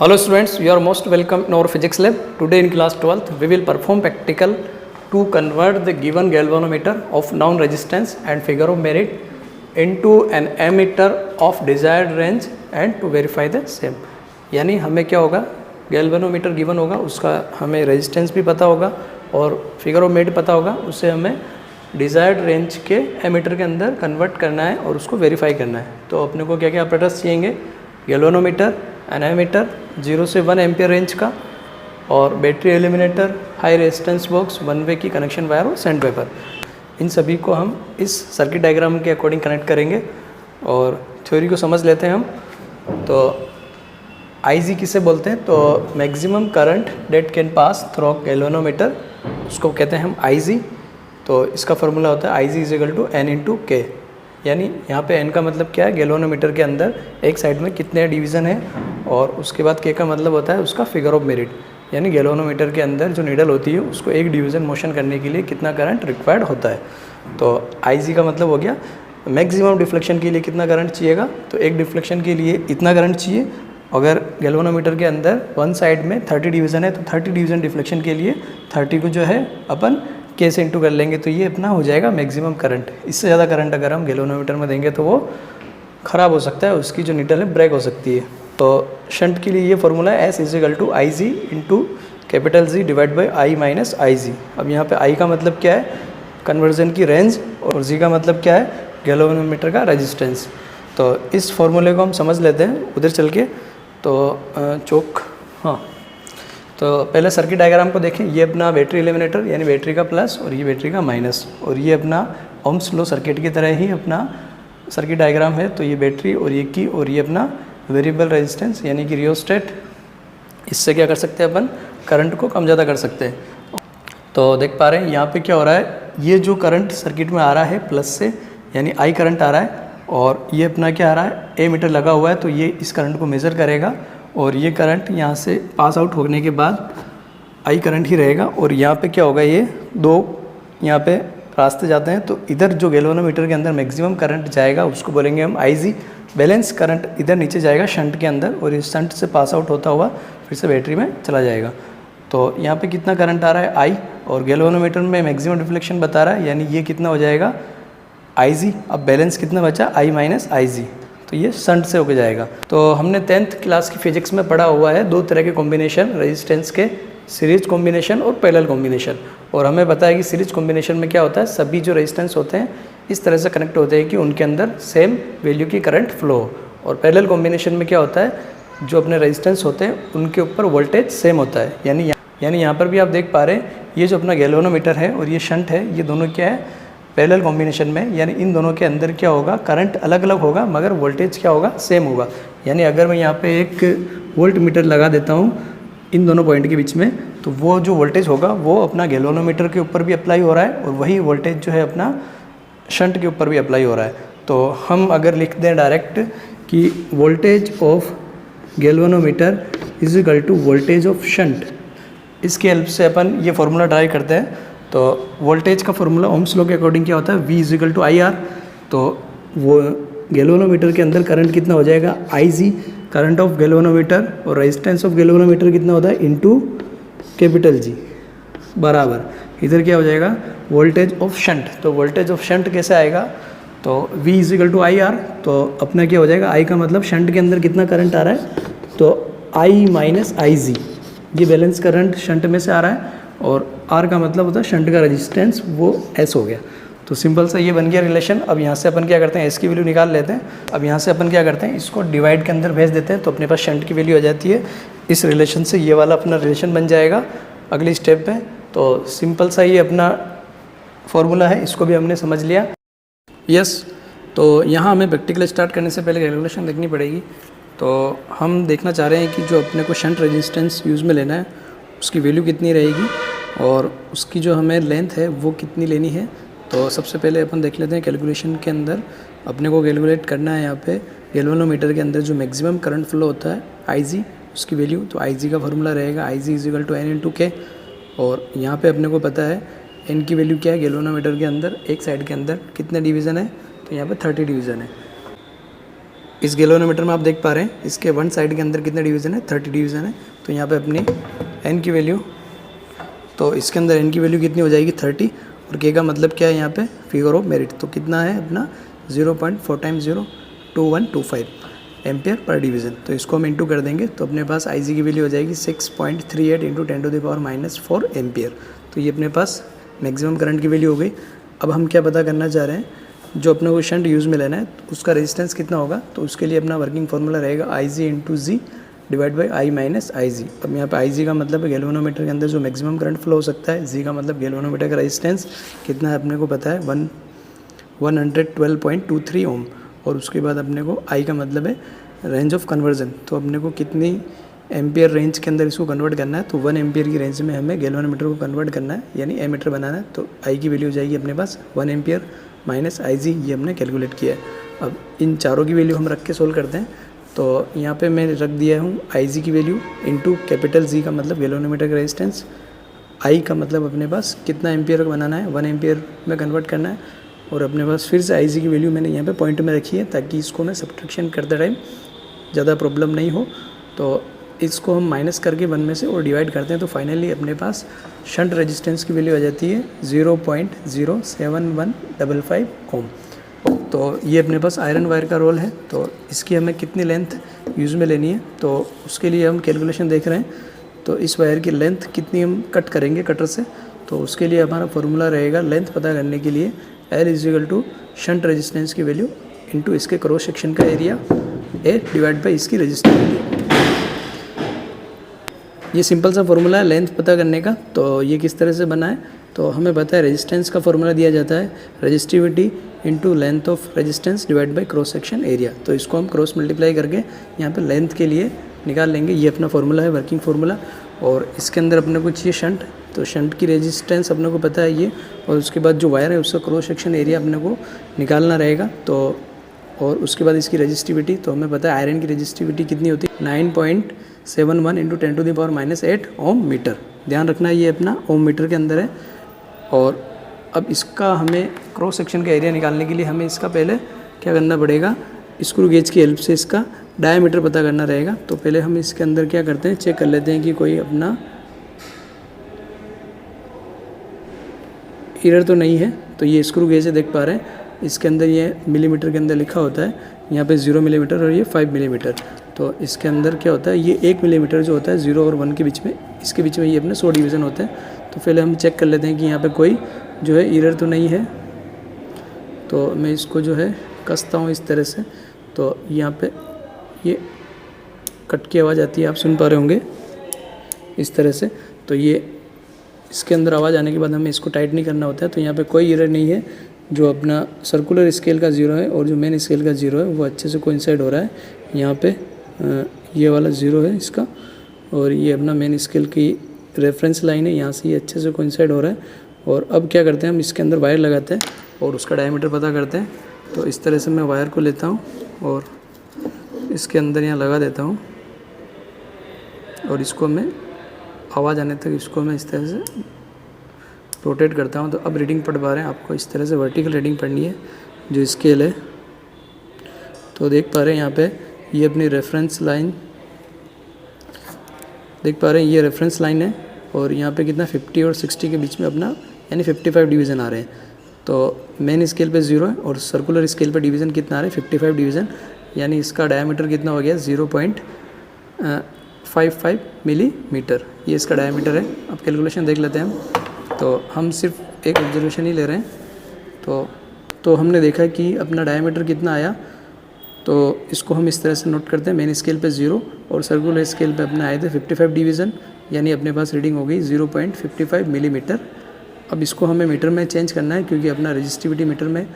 Hello students, you are most welcome in our physics lab. Today in class 12th, we will perform practical to convert the given galvanometer of known resistance and figure of merit into an ammeter of desired range and to verify the same. यानी हमें क्या होगा, galvanometer given होगा, उसका हमें resistance भी पता होगा और फिगर ऑफ मेरिट पता होगा, उससे हमें डिज़ायर्ड रेंज के एमीटर के अंदर कन्वर्ट करना है और उसको वेरीफाई करना है. तो अपने को क्या क्या ऑपरेटर्स चाहिए, गैल्वेनोमीटर, एन एमीटर 0 से 1 एम्पियर रेंज का और battery eliminator, high resistance box, one way की कनेक्शन वायर और सैंड पेपर. इन सभी को हम इस सर्किट डायग्राम के अकॉर्डिंग कनेक्ट करेंगे और थ्योरी को समझ लेते हैं हम. तो आईजी किसे बोलते हैं, तो maximum current date can pass through galvanometer, उसको कहते हैं हम आईजी. तो इसका फार्मूला होता है IG is equal to N into K. यानी यहाँ पे एन का मतलब क्या है, गैल्वेनोमीटर के अंदर एक साइड में कितने डिवीज़न है, और उसके बाद के का मतलब होता है उसका फिगर ऑफ मेरिट. यानी गैल्वेनोमीटर के अंदर जो नीडल होती है उसको एक डिवीज़न मोशन करने के लिए कितना करंट रिक्वायर्ड होता है. तो आईजी का मतलब हो गया मैक्सिमम डिफ्लेक्शन के लिए कितना करंट चाहिएगा, तो एक डिफ्लेक्शन के लिए इतना करंट चाहिए. अगर गैल्वेनोमीटर के अंदर वन साइड में 30 डिवीज़न है तो 30 डिवीज़न डिफ्लेक्शन के लिए 30 को जो है अपन के से इंटू कर लेंगे, तो ये अपना हो जाएगा मैक्सिमम करंट. इससे ज़्यादा करंट अगर हम गैल्वेनोमीटर में देंगे तो वो ख़राब हो सकता है, उसकी जो नीडल है ब्रेक हो सकती है. तो शंट के लिए ये फार्मूला है S is equal to I G into capital G divide by I minus I G. अब यहाँ पे आई का मतलब क्या है, कन्वर्जन की रेंज, और जी का मतलब क्या है, गैल्वेनोमीटर का रेजिस्टेंस. तो इस फार्मूले को हम समझ लेते हैं उधर चल के. तो हाँ, तो पहले सर्किट डायग्राम को देखें. ये अपना बैटरी एलिमिनेटर यानी बैटरी का प्लस और ये बैटरी का माइनस, और ये अपना ओम्स लॉ सर्किट की तरह ही अपना सर्किट डायग्राम है. तो ये बैटरी और ये की, और ये अपना वेरिएबल रेजिस्टेंस यानी कि रियोस्टेट. इससे क्या कर सकते हैं अपन, करंट को कम ज़्यादा कर सकते हैं. तो देख पा रहे हैं यहाँ पे क्या हो रहा है, ये जो करंट सर्किट में आ रहा है प्लस से यानी आई करंट आ रहा है, और ये अपना क्या आ रहा है, ए मीटर लगा हुआ है, तो ये इस करंट को मेज़र करेगा. और ये करंट यहाँ से पास आउट होने के बाद आई करंट ही रहेगा. और यहाँ पे क्या होगा, ये दो यहाँ पे रास्ते जाते हैं, तो इधर जो गैल्वेनोमीटर के अंदर मैक्सिमम करंट जाएगा उसको बोलेंगे हम आईजी. बैलेंस करंट इधर नीचे जाएगा शंट के अंदर, और इस शंट से पास आउट होता हुआ फिर से बैटरी में चला जाएगा. तो यहाँ पे कितना करंट आ रहा है, आई, और गैल्वेनोमीटर में मैक्सिमम डिफ्लेक्शन बता रहा है, यानी ये कितना हो जाएगा, आई. अब बैलेंस कितना बचा, आई माइनस आई जी. तो ये शंट से होके जाएगा. तो हमने 10th क्लास की फिजिक्स में पढ़ा हुआ है दो तरह के कॉम्बिनेशन रेजिस्टेंस के, सीरीज कॉम्बिनेशन और पैरेलल कॉम्बिनेशन. और हमें पता है कि सीरीज कॉम्बिनेशन में क्या होता है, सभी जो रेजिस्टेंस होते हैं इस तरह से कनेक्ट होते हैं कि उनके अंदर सेम वैल्यू की करंट फ्लो हो. और पैरेलल कॉम्बिनेशन में क्या होता है, जो अपने रेजिस्टेंस होते हैं उनके ऊपर वोल्टेज सेम होता है. यानी यहाँ पर भी आप देख पा रहे हैं, ये जो अपना गैल्वेनोमीटर है और ये शंट है, ये दोनों क्या है, पैरेलल कॉम्बिनेशन में. यानी इन दोनों के अंदर क्या होगा, करंट अलग अलग होगा मगर वोल्टेज क्या होगा, सेम होगा. यानी अगर मैं यहाँ पे एक वोल्ट मीटर लगा देता हूँ इन दोनों पॉइंट के बीच में, तो वो जो वोल्टेज होगा वो अपना गैल्वेनोमीटर के ऊपर भी अप्लाई हो रहा है, और वही वोल्टेज जो है अपना शंट के ऊपर भी अप्लाई हो रहा है. तो हम अगर लिख दें डायरेक्ट कि voltage of galvanometer is equal to voltage of shunt, इसकी हेल्प से अपन ये फार्मूला ट्राई करते हैं. तो वोल्टेज का फार्मूला ओम्स लॉ के अकॉर्डिंग क्या होता है, V is equal to I R. तो वो गैल्वेनोमीटर के अंदर करंट कितना हो जाएगा, I G, current of galvanometer, और रेजिस्टेंस ऑफ गैल्वेनोमीटर कितना होता है, इनटू कैपिटल जी, बराबर इधर क्या हो जाएगा, वोल्टेज ऑफ शंट. तो वोल्टेज ऑफ शंट कैसे आएगा, तो V is equal to I R. तो अपना क्या हो जाएगा, आई का मतलब शंट के अंदर कितना करंट आ रहा है, तो आई माइनस आई जी. ये बैलेंस करंट शंट में से आ रहा है, और आर का मतलब होता है शंट का रेजिस्टेंस, वो एस हो गया. तो सिंपल सा ये बन गया रिलेशन. अब यहाँ से अपन क्या करते हैं, एस की वैल्यू निकाल लेते हैं. अब यहाँ से अपन क्या करते हैं, इसको डिवाइड के अंदर भेज देते हैं, तो अपने पास शंट की वैल्यू आ जाती है. इस रिलेशन से ये वाला अपना रिलेशन बन जाएगा अगली स्टेप में. तो सिंपल सा ये अपना फॉर्मूला है, इसको भी हमने समझ लिया. यस, तो यहाँ हमें प्रैक्टिकल स्टार्ट करने से पहले कैलकुलेशन देखनी पड़ेगी. तो हम देखना चाह रहे हैं कि जो अपने को शंट रेजिस्टेंस यूज़ में लेना है उसकी वैल्यू कितनी रहेगी, और उसकी जो हमें लेंथ है वो कितनी लेनी है. तो सबसे पहले अपन देख लेते हैं कैलकुलेशन के अंदर अपने को कैलकुलेट करना है यहाँ पे गैल्वेनोमीटर के अंदर जो मैक्सिमम करंट फ्लो होता है आईजी, उसकी वैल्यू. तो आईजी का फार्मूला रहेगा IG is equal to N into K. और यहाँ पे अपने को पता है एन की वैल्यू क्या है, गैल्वेनोमीटर के अंदर एक साइड के अंदर कितने डिवीज़न है, तो यहाँ पे 30 डिवीज़न है. इस गैल्वेनोमीटर में आप देख पा रहे हैं इसके वन साइड के अंदर कितने डिवीज़न है, 30 डिवीज़न है। तो यहाँ पे अपनी n की वैल्यू, तो इसके अंदर n की वैल्यू कितनी हो जाएगी 30, और k का मतलब क्या है यहाँ पे फिगर ऑफ मेरिट, तो कितना है अपना 0.4 × 0 2125 एम्पियर पर डिवीज़न। तो इसको हम इंटू कर देंगे तो अपने पास IG की वैल्यू हो जाएगी 6.38 × 10⁻⁻4 एम्पियर। तो ये अपने पास मैक्सिमम करंट की वैल्यू हो गई। अब हम क्या पता करना चाह रहे हैं, जो अपने को शंट यूज़ में लेना है उसका रेजिस्टेंस कितना होगा। तो उसके लिए अपना वर्किंग फार्मूला रहेगा IG × G divide by I minus IG। अब यहाँ पे IG का मतलब है गैल्वेनोमीटर के अंदर जो मैक्सिमम करंट फ्लो हो सकता है, G का मतलब गैल्वेनोमीटर का रेजिस्टेंस कितना है अपने को पता है 112.23 ओम, और उसके बाद अपने को I का मतलब है रेंज ऑफ कन्वर्जन, तो अपने को कितनी एम्पियर रेंज के अंदर इसको कन्वर्ट करना है। तो 1 एम्पियर की रेंज में हमें गैल्वेनोमीटर को कन्वर्ट करना है, यानी एमीटर बनाना है। तो I की वैल्यू हो जाएगी अपने पास 1 एम्पियर माइनस IG, ये हमने कैलकुलेट किया है। अब इन चारों की वैल्यू हम रख के सोल्व करते हैं। तो यहाँ पे मैं रख दिया हूँ IG की वैल्यू इंटू कैपिटल G का मतलब गैल्वेनोमीटर का रेजिस्टेंस, I का मतलब अपने पास कितना एम्पियर बनाना है 1 एम्पियर में कन्वर्ट करना है, और अपने पास फिर से IG की वैल्यू मैंने यहाँ पे पॉइंट में रखी है ताकि इसको मैं सब्ट्रैक्शन करते टाइम ज़्यादा प्रॉब्लम नहीं हो। तो इसको हम माइनस करके 1 में से और डिवाइड करते हैं, तो फाइनली अपने पास शंट रेजिस्टेंस की वैल्यू आ जाती है 0.07155 ओम। तो ये अपने पास आयरन वायर का रोल है। तो इसकी हमें कितनी लेंथ यूज़ में लेनी है, तो उसके लिए हम कैलकुलेशन देख रहे हैं। तो इस वायर की लेंथ कितनी हम कट करेंगे कटर से, तो उसके लिए हमारा फॉर्मूला रहेगा लेंथ पता करने के लिए L = शंट रेजिस्टेंस की वैल्यू इंटू इसके क्रॉस सेक्शन का एरिया A डिवाइड बाई इसकी रेजिस्टिविटी। ये सिंपल सा फॉर्मूला है लेंथ पता करने का। तो ये किस तरह से बना है, तो हमें पता है रेजिस्टेंस का फॉर्मूला दिया जाता है resistivity into length of resistance divide by cross section area. तो इसको हम क्रॉस मल्टीप्लाई करके यहाँ पे लेंथ के लिए निकाल लेंगे। ये अपना फॉर्मूला है वर्किंग फार्मूला, और इसके अंदर अपने को चाहिए शंट, तो शंट की रेजिस्टेंस अपने को पता है ये, और उसके बाद जो वायर है उसका क्रॉस सेक्शन एरिया अपने को निकालना रहेगा। तो और उसके बाद इसकी रेजिस्टिविटी, तो हमें पता है आयरन की रेजिस्टिविटी कितनी होती है 9.71 × 10⁻⁻8 ओम मीटर। ध्यान रखना ये अपना ओम मीटर के अंदर है। और अब इसका हमें क्रॉस सेक्शन का एरिया निकालने के लिए हमें इसका पहले क्या करना पड़ेगा, स्क्रू गेज की हेल्प से इसका डायमीटर पता करना रहेगा। तो पहले हम इसके अंदर क्या करते हैं, चेक कर लेते हैं कि कोई अपना एरर तो नहीं है। तो ये स्क्रू गेज है, देख पा रहे हैं इसके अंदर ये मिलीमीटर के अंदर लिखा होता है, यहाँ पे 0 मिलीमीटर और ये 5 मिलीमीटर। तो इसके अंदर क्या होता है, ये 1 मिलीमीटर जो होता है 0 और 1 के बीच में, इसके बीच में ये अपने 100 डिवीज़न होते हैं। तो पहले हम चेक कर लेते हैं कि यहाँ पे कोई जो है एरर तो नहीं है। तो मैं इसको जो है कसता हूँ इस तरह से, तो यहाँ पे ये कट की आवाज़ आती है, आप सुन पा रहे होंगे इस तरह से। तो ये इसके अंदर आवाज़ आने के बाद हमें इसको टाइट नहीं करना होता है। तो यहाँ पे कोई एरर नहीं है, जो अपना सर्कुलर स्केल का 0 है और जो मेन स्केल का 0 है वो अच्छे से कोइंसाइड हो रहा है। यहाँ पे ये वाला 0 है इसका, और ये अपना मेन स्केल की रेफरेंस लाइन है, यहाँ से ये अच्छे से कोइंसाइड हो रहा है। और अब क्या करते हैं, हम इसके अंदर वायर लगाते हैं और उसका डायमीटर पता करते हैं। तो इस तरह से मैं वायर को लेता हूँ और इसके अंदर यहाँ लगा देता हूँ, और इसको मैं आवाज़ आने तक इसको मैं इस तरह से रोटेट करता हूँ। तो अब रीडिंग पढ़ पा रहे हैं, आपको इस तरह से वर्टिकल रीडिंग पढ़नी है जो स्केल है। तो देख पा रहे हैं यहाँ पे ये अपनी रेफरेंस लाइन देख पा रहे हैं, ये रेफरेंस लाइन है, और यहाँ पे कितना 50 और 60 के बीच में अपना यानी 55 डिवीज़न आ रहे हैं। तो मेन स्केल पे 0 है और सर्कुलर स्केल पे डिवीज़न कितना आ रहा है 55 डिवीज़न, यानी इसका डायमीटर कितना हो गया 0.55 मिलीमीटर, ये इसका डायमीटर है। अब कैलकुलेशन देख लेते हैं हम। तो हम सिर्फ एक ऑब्जर्वेशन ही ले रहे हैं। तो हमने देखा कि अपना डायमीटर कितना आया, तो इसको हम इस तरह से नोट करते हैं। मेन स्केल पे 0 और सर्कुलर स्केल पे अपने आए थे 55 डिवीज़न, यानी अपने पास रीडिंग हो गई 0.55 मिलीमीटर। अब इसको हमें मीटर में चेंज करना है क्योंकि अपना रेजिस्टिविटी मीटर में,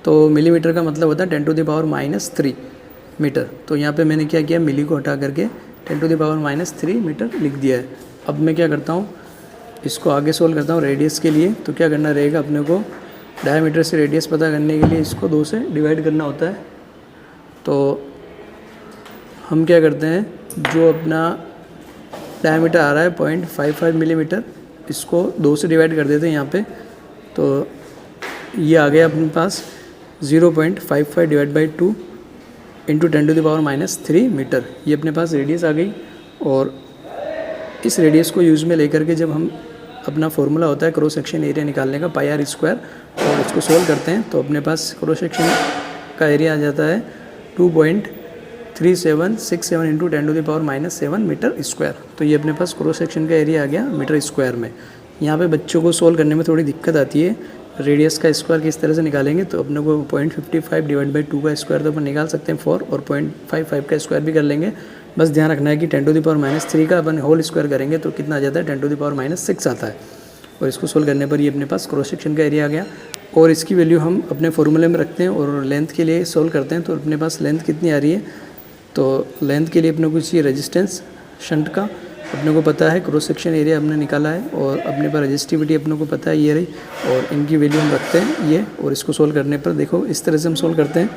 तो मिलीमीटर का मतलब होता है 10⁻³ मीटर। तो यहाँ पे मैंने क्या किया, मिली को हटा करके 10⁻³ मीटर लिख दिया है। अब मैं क्या करता हूँ, इसको आगे सोल्व करता हूँ रेडियस के लिए। तो क्या करना रहेगा, अपने को डायमीटर से रेडियस पता करने के लिए इसको 2 से डिवाइड करना होता है। तो हम क्या करते हैं, जो अपना डायमीटर आ रहा है 0.55 मिलीमीटर, इसको 2 से डिवाइड कर देते हैं यहाँ पे। तो ये आ गया अपने पास 0.55 डिवाइड बाई 2 इंटू 10⁻³ मीटर, ये अपने पास रेडियस आ गई। और इस रेडियस को यूज़ में लेकर के जब हम अपना फॉर्मूला होता है क्रॉस सेक्शन एरिया निकालने का πr², और इसको सोल्व करते हैं तो अपने पास क्रॉस सेक्शन का एरिया आ जाता है 2.3767 इंटू 10⁻⁷ मीटर स्क्वायर। तो ये अपने पास क्रॉस सेक्शन का एरिया आ गया मीटर स्क्वायर में। यहाँ पे बच्चों को सोल्व करने में थोड़ी दिक्कत आती है, रेडियस का स्क्वायर किस तरह से निकालेंगे, तो अपने को 0.55 डिवाइड बाई 2 का स्क्वायर तो अपन निकाल सकते हैं 4, और 0.55 का स्क्वायर भी कर लेंगे। बस ध्यान रखना है कि 10⁻³ का अपन होल स्क्वायर करेंगे तो कितना आ जाता है 10⁻⁶ आता है। और इसको सोल्व करने पर ये अपने पास क्रॉस सेक्शन का एरिया आ गया। और इसकी वैल्यू हम अपने फॉर्मूले में रखते हैं और लेंथ के लिए सोल्व करते हैं। तो अपने पास लेंथ कितनी आ रही है, तो लेंथ के लिए अपने को चाहिए रेजिस्टेंस शंट का, अपने को पता है क्रॉस सेक्शन एरिया हमने निकाला है, और अपने पर रजिस्टिविटी अपने को पता है ये रही, और इनकी वैल्यू हम रखते हैं ये। और इसको सोल्व करने पर देखो इस तरह से हम सोल्व करते हैं,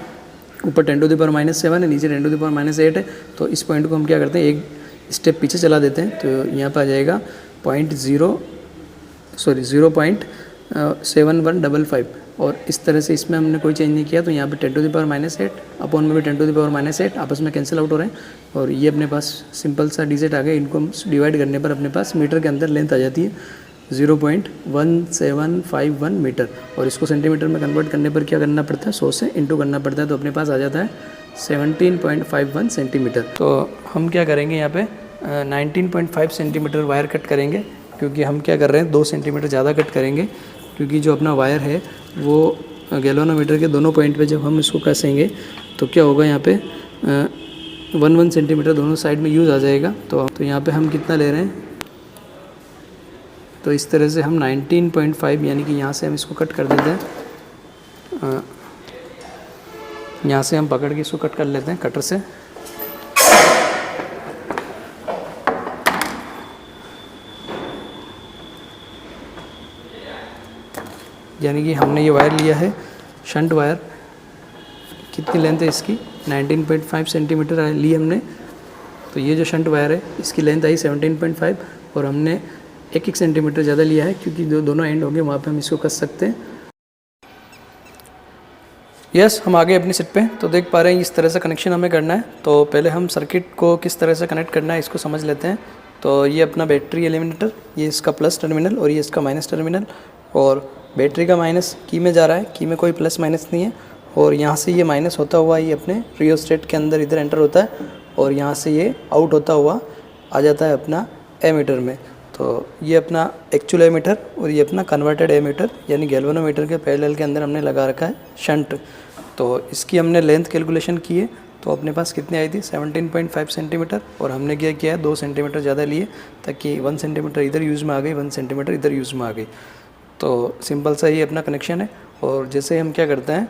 ऊपर 10⁻⁷ है, नीचे 10⁻⁸ है। तो इस पॉइंट को हम क्या करते हैं, एक स्टेप पीछे चला देते हैं, तो यहाँ पर आ जाएगा 0.7155। और इस तरह से इसमें हमने कोई चेंज नहीं किया, तो यहाँ पे 10⁻⁸ अपॉन में भी 10⁻⁸ आपस में कैंसिल आउट हो रहे हैं। और ये अपने पास सिंपल सा डिजिट आ गया, इनको हम डिवाइड करने पर अपने पास मीटर के अंदर लेंथ आ जाती है 0.1751 मीटर। और इसको सेंटीमीटर में कन्वर्ट करने पर क्या करना पड़ता है, 100 से इंटू करना पड़ता है, तो अपने पास आ जाता है 17.51 सेंटीमीटर। तो हम क्या करेंगे यहाँ पे 19.5 सेंटीमीटर वायर कट करेंगे, क्योंकि हम क्या कर रहे हैं 2 सेंटीमीटर ज़्यादा कट करेंगे, क्योंकि जो अपना वायर है वो गैल्वेनोमीटर के दोनों पॉइंट पे जब हम इसको कसेंगे तो क्या होगा, यहाँ पे 1 सेंटीमीटर दोनों साइड में यूज़ आ जाएगा। तो यहाँ पे हम कितना ले रहे हैं, तो इस तरह से हम 19.5 यानी कि यहाँ से हम इसको कट कर देते हैं, यहाँ से हम पकड़ के इसको कट कर लेते हैं कटर से। यानी कि हमने ये वायर लिया है शंट वायर, कितनी लेंथ है इसकी 19.5 सेंटीमीटर ली हमने। तो ये जो शंट वायर है इसकी लेंथ आई 17.5, और हमने 1 सेंटीमीटर ज़्यादा लिया है, क्योंकि जो दोनों एंड होंगे वहाँ पे हम इसको कस सकते हैं। यस, हम आगे अपनी सेट पे तो देख पा रहे हैं इस तरह से कनेक्शन हमें करना है। तो पहले हम सर्किट को किस तरह से कनेक्ट करना है इसको समझ लेते हैं। तो ये अपना बैटरी एलिमिनेटर, ये इसका प्लस टर्मिनल और ये इसका माइनस टर्मिनल, और बैटरी का माइनस की में जा रहा है, की में कोई प्लस माइनस नहीं है। और यहाँ से ये माइनस होता हुआ ये अपने रियोस्टेट के अंदर इधर एंटर होता है, और यहाँ से ये आउट होता हुआ आ जाता है अपना एमीटर में। तो ये अपना एक्चुअल एमीटर और ये अपना कन्वर्टेड एमीटर, यानी गैल्वेनोमीटर के पैरेलल के अंदर हमने लगा रखा है शंट। तो इसकी हमने लेंथ कैलकुलेशन की है, तो अपने पास कितनी आई थी 17.5 सेंटीमीटर, और हमने क्या किया है 2 सेंटीमीटर ज़्यादा लिए, ताकि 1 सेंटीमीटर इधर यूज़ में आ गई, 1 सेंटीमीटर इधर यूज़ में आ गई। तो सिंपल सा ये अपना कनेक्शन है। और जैसे हम क्या करते हैं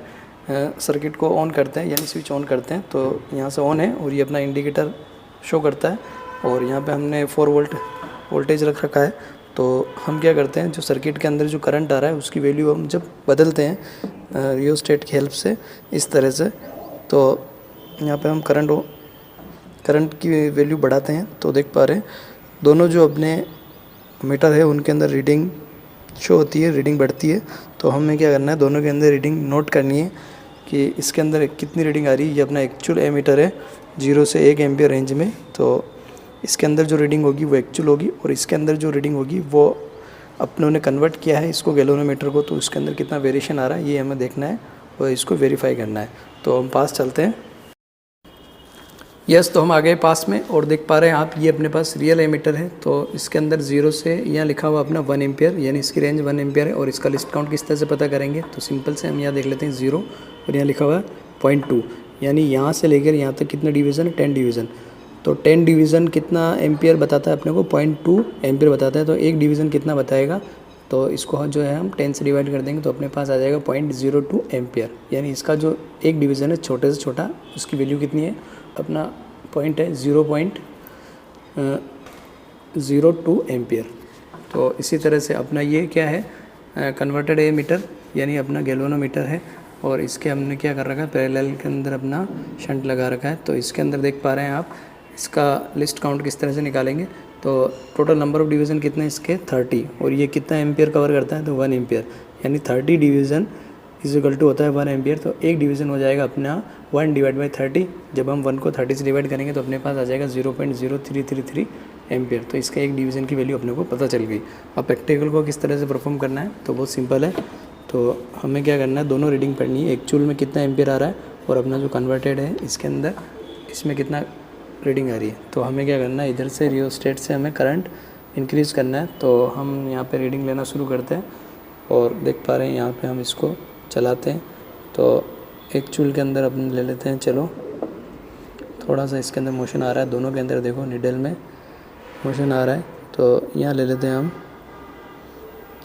सर्किट को ऑन करते हैं, यानी स्विच ऑन करते हैं, तो यहाँ से ऑन है और ये अपना इंडिकेटर शो करता है, और यहाँ पे हमने 4 वोल्ट वोल्टेज रख रखा है। तो हम क्या करते हैं, जो सर्किट के अंदर जो करंट आ रहा है उसकी वैल्यू हम जब बदलते हैं रियोस्टेट की हेल्प से इस तरह से, तो यहाँ पे हम करंट की वैल्यू बढ़ाते हैं। तो देख पा रहे हैं दोनों जो अपने मीटर है उनके अंदर रीडिंग शो होती है, रीडिंग बढ़ती है। तो हमें क्या करना है, दोनों के अंदर रीडिंग नोट करनी है कि इसके अंदर कितनी रीडिंग आ रही है। ये अपना एक्चुअल एमीटर है 0 से 1 एम्पियर रेंज में, तो इसके अंदर जो रीडिंग होगी वो एक्चुअल होगी, और इसके अंदर जो रीडिंग होगी वो अपनों ने कन्वर्ट किया है इसको गैल्वेनोमीटर को, तो इसके अंदर कितना वेरिएशन आ रहा है ये हमें देखना है और इसको वेरीफाई करना है। तो हम पास चलते हैं। यस, तो हम आ गए पास में, और देख पा रहे हैं आप ये अपने पास रियल एमीटर है। तो इसके अंदर 0 से यहाँ लिखा हुआ अपना 1 एम्पियर, यानी इसकी रेंज 1 एम्पियर है। और इसका लिस्ट काउंट किस तरह से पता करेंगे, तो सिंपल से हम यहाँ देख लेते हैं 0 और यहाँ लिखा हुआ है 0.2, यानी यहाँ से लेकर यहाँ तक कितना डिवीज़न है 10 डिवीज़न। तो 10 डिवीज़न कितना एम्पियर बताता है अपने को, 0.2 एम्पियर बताता है। तो एक डिवीज़न कितना बताएगा, तो इसको जो है हम 10 से डिवाइड कर देंगे तो अपने पास आ जाएगा 0.02 एम्पियर, यानी इसका जो एक डिवीज़न है छोटे से छोटा उसकी वैल्यू कितनी है, अपना पॉइंट है 0.02 एम्पियर। तो इसी तरह से अपना ये क्या है कन्वर्टेड एमीटर, यानी अपना गैल्वेनोमीटर है, और इसके हमने क्या कर रखा है पैरेलल के अंदर अपना शंट लगा रखा है। तो इसके अंदर देख पा रहे हैं आप इसका लिस्ट काउंट किस तरह से निकालेंगे। तो टोटल नंबर ऑफ डिवीज़न कितने इसके 30, और ये कितना एम्पियर कवर करता है, तो 1 एम्पियर, यानी 30 डिवीज़न इक्वल टू होता है 1 एम्पियर। तो एक डिवीज़न हो जाएगा अपना 1/30। जब हम 1 को 30 से डिवाइड करेंगे तो अपने पास आ जाएगा 0.0333 एम्पियर। तो इसका एक डिवीज़न की वैल्यू अपने को पता चल गई। अब प्रैक्टिकल को किस तरह से परफॉर्म करना है तो बहुत सिंपल है। तो हमें क्या करना है, दोनों रीडिंग पढ़नी है, एक्चुअल में कितना एम्पियर आ रहा है और अपना जो कन्वर्टेड है इसके अंदर इसमें कितना रीडिंग आ रही है। तो हमें क्या करना है, इधर से रियोस्टेट से हमें करंट इंक्रीज़ करना है। तो हम यहाँ पे रीडिंग लेना शुरू करते हैं और देख पा रहे हैं यहाँ पे हम इसको चलाते हैं तो एक्चुअल के अंदर अपन ले लेते हैं। चलो थोड़ा सा इसके अंदर मोशन आ रहा है, दोनों के अंदर देखो निडल में मोशन आ रहा है। तो यहाँ ले लेते हैं हम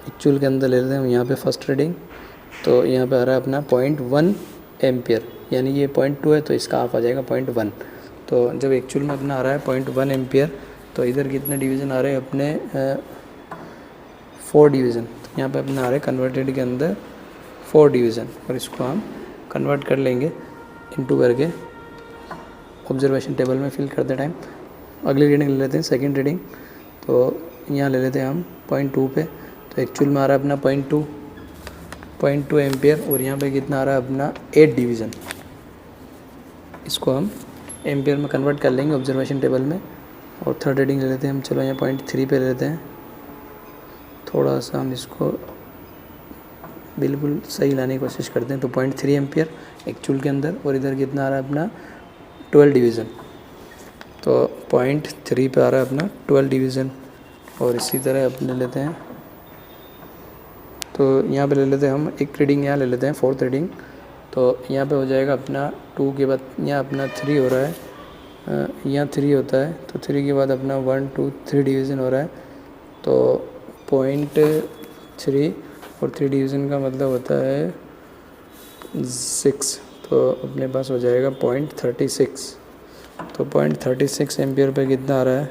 एक्चुअल के अंदर ले लेते हैं हम यहाँ पे फर्स्ट रीडिंग। तो यहाँ पे आ रहा है अपना 0.1 एम्पियर, यानी ये 0.2 है तो इसका हाफ आ जाएगा 0.1। तो जब एक्चुअल में अपना आ रहा है 0.1 एम्पियर तो इधर कितने डिवीज़न आ रहे हैं अपने 4 डिवीज़न। तो यहाँ पे अपना आ रहा है कन्वर्टेड के अंदर 4 डिवीज़न और इसको हम कन्वर्ट कर लेंगे इनटू करके ऑब्जर्वेशन टेबल में फिल करते टाइम। अगली रीडिंग ले लेते हैं सेकंड रीडिंग। तो यहाँ ले लेते हैं हम 0.2 पे। तो एक्चुअल में आ रहा है अपना 0.2 एम्पियर और यहाँ पे कितना आ रहा है अपना 8 डिवीज़न। इसको हम एम्पियर में कन्वर्ट कर लेंगे ऑब्जर्वेशन टेबल में। और थर्ड रीडिंग ले लेते हैं हम। चलो यहाँ 0.3 पे ले लेते हैं। थोड़ा सा हम इसको बिल्कुल सही लाने की कोशिश करते हैं। तो 0.3 एम्पियर एक्चुअल के अंदर और इधर कितना आ रहा है अपना 12 डिवीज़न। तो 0.3 पे आ रहा है अपना 12 डिवीज़न और इसी तरह अपने लेते हैं। तो यहाँ पे ले लेते हैं हम एक रीडिंग, यहाँ ले लेते हैं फोर्थ रीडिंग। तो यहाँ पे हो जाएगा अपना 2 के बाद यहाँ अपना 3 हो रहा है, यहाँ 3 होता है। तो 3 के बाद अपना 1 2 3 डिवीज़न हो रहा है। तो 0.3 और 3 डिवीज़न का मतलब होता है 6। तो अपने पास हो जाएगा 0.36। तो 0.36 एम्पियर पे कितना आ रहा है,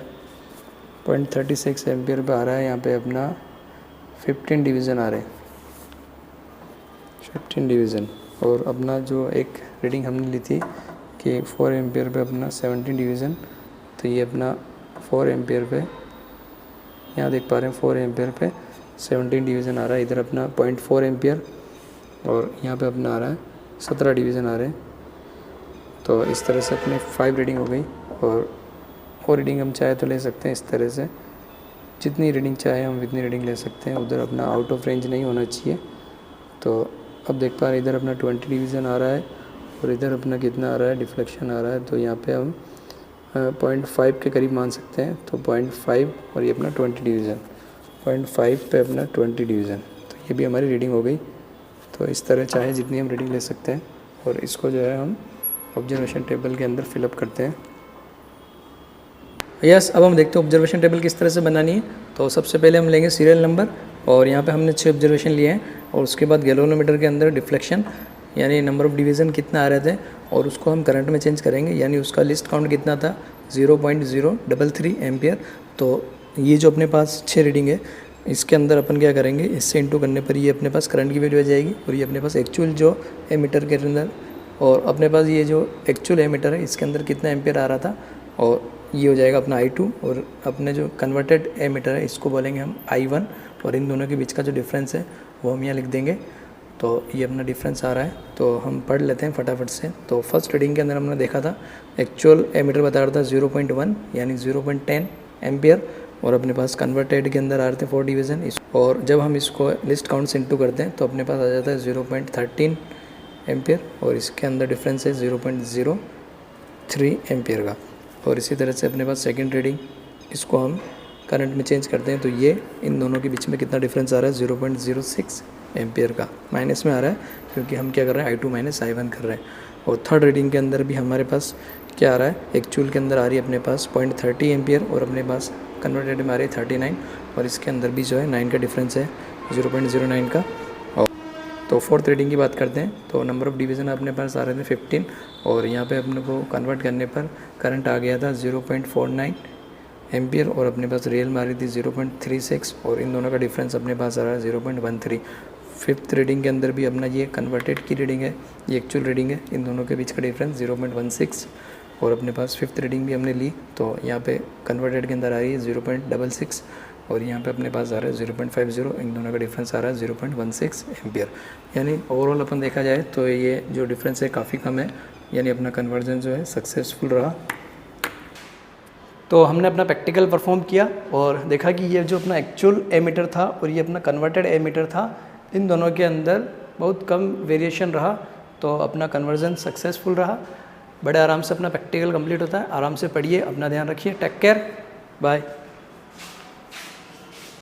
0.36 एम्पियर पे आ रहा है यहाँ पे अपना 15 डिवीज़न आ रहे हैं, 15 डिवीज़न। और अपना जो एक रीडिंग हमने ली थी कि 4 एम्पियर पे अपना 17 डिवीज़न। तो ये अपना 4 एम्पियर पे यहाँ देख पा रहे हैं 4 एम्पियर पे 17 डिवीज़न आ रहा है। इधर अपना 0.4 एम्पियर और यहाँ पे अपना आ रहा है 17 डिवीज़न आ रहे हैं। तो इस तरह से अपनी 5 रीडिंग हो गई। और रीडिंग हम चाहे तो ले सकते हैं इस तरह से, जितनी रीडिंग चाहे हम इतनी रीडिंग ले सकते हैं। उधर अपना आउट ऑफ रेंज नहीं होना चाहिए। तो अब देख पा रहे हैं इधर अपना 20 डिवीज़न आ रहा है और इधर अपना कितना आ रहा है, डिफ्लेक्शन आ रहा है। तो यहाँ पे हम 0.5 के करीब मान सकते हैं। तो 0.5 और ये अपना 20 डिवीज़न, 0.5 पे अपना 20 डिवीज़न। तो ये भी हमारी रीडिंग हो गई। तो इस तरह चाहे जितनी हम रीडिंग ले सकते हैं और इसको जो है हम ऑब्जर्वेशन टेबल के अंदर फिलअप करते हैं। यस, अब हम देखते हैं ऑब्जर्वेशन टेबल किस तरह से बनानी है। तो सबसे पहले हम लेंगे सीरियल नंबर और यहाँ पे हमने 6 ऑब्जर्वेशन लिए हैं और उसके बाद गैल्वेनोमीटर के अंदर डिफ्लेक्शन यानी नंबर ऑफ़ डिवीज़न कितना आ रहे थे और उसको हम करंट में चेंज करेंगे, यानी उसका लिस्ट काउंट कितना था 0.033 एम्पियर। तो ये जो अपने पास 6 रीडिंग है इसके अंदर अपन क्या करेंगे, इससे इंटू करने पर ये अपने पास करंट की वैल्यू आ जाएगी और ये अपने पास एक्चुअल जो एमीटर के अंदर और अपने पास ये जो एक्चुअल एमीटर है इसके अंदर कितना एम्पियर आ रहा था और ये हो जाएगा अपना I2 और अपने जो कन्वर्टेड एमीटर है इसको बोलेंगे हम I1 और इन दोनों के बीच का जो डिफरेंस है वो हम यहाँ लिख देंगे। तो ये अपना डिफरेंस आ रहा है तो हम पढ़ लेते हैं फटाफट से। तो फर्स्ट रीडिंग के अंदर हमने देखा था एक्चुअल एमीटर बता रहा था 0.1 यानी 0.10 एम्पियर और अपने पास कन्वर्टेड के अंदर आ रहे थे 4 डिवीज़न। और जब हम इसको लिस्ट काउंट से इंटू करते हैं तो अपने पास आ जाता है 0.13 एम्पियर और इसके अंदर डिफरेंस है 0.03 एम्पियर का। और इसी तरह से अपने पास सेकंड रीडिंग इसको हम करंट में चेंज करते हैं तो ये इन दोनों के बीच में कितना डिफरेंस आ रहा है 0.06 एम्पियर का, माइनस में आ रहा है क्योंकि हम क्या कर रहे हैं I2 माइनस I1 कर रहे हैं। और थर्ड रीडिंग के अंदर भी हमारे पास क्या आ रहा है, एक्चुअल के अंदर आ रही है अपने पास 0.30 एम्पियर और अपने पास कन्वर्टेड में आ रही है 39 और इसके अंदर भी जो है 9 का डिफरेंस है 0.09 का। तो फोर्थ रीडिंग की बात करते हैं तो नंबर ऑफ़ डिवीज़न अपने पास आ रहे थे 15 और यहाँ पे अपने को कन्वर्ट करने पर करंट आ गया था 0.49 एम्पियर और अपने पास रियल में आ रही थी 0.36 और इन दोनों का डिफरेंस अपने पास आ रहा है 0.13। फिफ्थ रीडिंग के अंदर भी अपना ये कन्वर्टेड की रीडिंग है, ये एक्चुअल रीडिंग है, इन दोनों के बीच का डिफरेंस 0.16 और अपने पास फिफ्थ रीडिंग भी हमने ली तो यहाँ पे कन्वर्टेड के अंदर आ रही है 0.66 और यहाँ पे अपने पास आ रहा है 0.50, इन दोनों का डिफरेंस आ रहा है 0.16 एम्पियर। यानी ओवरऑल अपन देखा जाए तो ये जो डिफरेंस है काफ़ी कम है, यानी अपना कन्वर्जन जो है सक्सेसफुल रहा। तो हमने अपना प्रैक्टिकल परफॉर्म किया और देखा कि ये जो अपना एक्चुअल एमीटर था और ये अपना कन्वर्टेड एमीटर था, इन दोनों के अंदर बहुत कम वेरिएशन रहा, तो अपना कन्वर्जन सक्सेसफुल रहा। बड़े आराम से अपना प्रैक्टिकल कंप्लीट होता है। आराम से पढ़िए, अपना ध्यान रखिए। Take care, bye.